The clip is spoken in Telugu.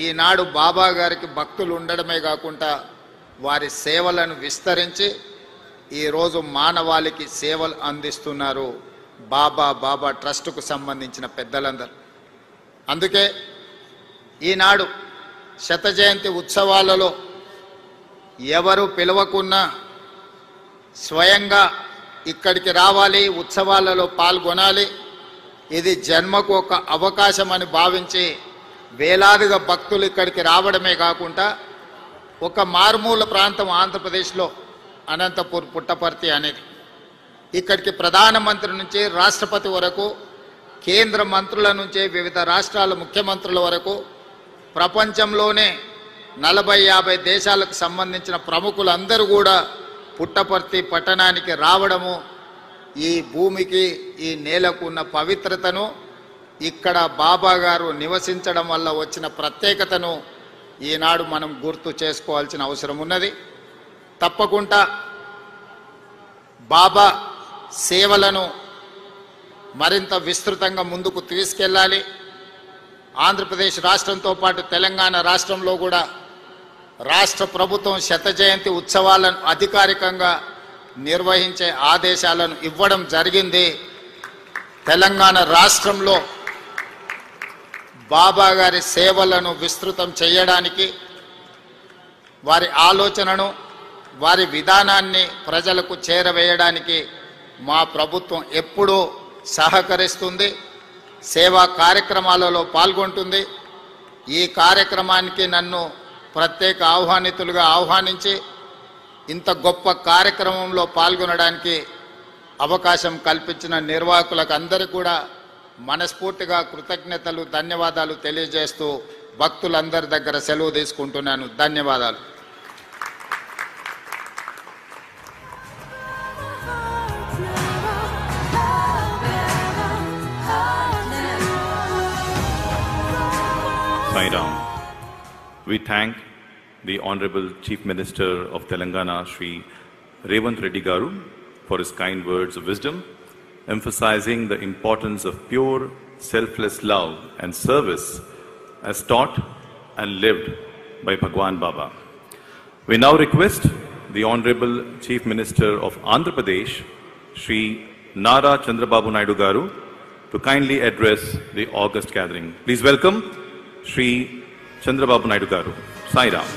ఈనాడు బాబా గారికి భక్తులు ఉండడమే కాకుండా వారి సేవలను విస్తరించి ఈరోజు మానవాళికి సేవలు అందిస్తున్నారు బాబా ట్రస్టుకు సంబంధించిన పెద్దలందరూ. అందుకే ఈనాడు శత జయంతి ఉత్సవాలలో ఎవరు పిలవకున్నా స్వయంగా ఇక్కడికి రావాలి, ఉత్సవాలలో పాల్గొనాలి. ఇది జన్మకు ఒక అవకాశం అని భావించి వేలాదిగా భక్తులు ఇక్కడికి రావడమే కాకుండా ఒక మారుమూల ప్రాంతం ఆంధ్రప్రదేశ్లో అనంతపూర్ పుట్టపర్తి అనేది, ఇక్కడికి ప్రధానమంత్రి నుంచి రాష్ట్రపతి వరకు, కేంద్ర మంత్రుల నుంచి వివిధ రాష్ట్రాల ముఖ్యమంత్రుల వరకు, ప్రపంచంలోనే 40-50 దేశాలకు సంబంధించిన ప్రముఖులందరూ కూడా పుట్టపర్తి పట్టణానికి రావడము ఈ భూమికి, ఈ నేలకు ఉన్న పవిత్రతను, ఇక్కడ బాబా గారు నివసించడం వల్ల వచ్చిన ప్రత్యేకతను ఈనాడు మనం గుర్తు చేసుకోవాల్సిన అవసరం ఉన్నది. తప్పకుండా బాబా సేవలను మరింత విస్తృతంగా ముందుకు తీసుకెళ్ళాలి. ఆంధ్రప్రదేశ్ రాష్ట్రంతో పాటు తెలంగాణ రాష్ట్రంలో కూడా రాష్ట్ర ప్రభుత్వం శత జయంతి ఉత్సవాలను అధికారికంగా నిర్వహించే ఆదేశాలను ఇవ్వడం జరిగింది. తెలంగాణ రాష్ట్రంలో బాబా గారి సేవలను విస్తృతం చేయడానికి, వారి ఆలోచనను, వారి విధానాన్ని ప్రజలకు చేరవేయడానికి మా ప్రభుత్వం ఎప్పుడూ సహకరిస్తుంది, సేవా కార్యక్రమాలలో పాల్గొంటుంది. ఈ కార్యక్రమానికి నన్ను ప్రత్యేక ఆహ్వానితులుగా ఆహ్వానించి ఇంత గొప్ప కార్యక్రమంలో పాల్గొనడానికి అవకాశం కల్పించిన నిర్వాహకులకు అందరికీ కూడా మనస్ఫూర్తిగా కృతజ్ఞతలు, ధన్యవాదాలు తెలియజేస్తూ భక్తులందరి దగ్గర సెలవు తీసుకుంటున్నాను. ధన్యవాదాలు. Sai Ram. We thank the Honorable Chief Minister of Telangana, Shri Revanth Reddy Garu, for his kind words of wisdom, emphasizing the importance of pure, selfless love and service as taught and lived by Bhagwan Baba. We now request the Honorable Chief Minister of Andhra Pradesh, Shri Nara Chandrababu Naidu Garu, to kindly address the August gathering. Please welcome Shri Chandrababu Naidu Garu. Sai Ram.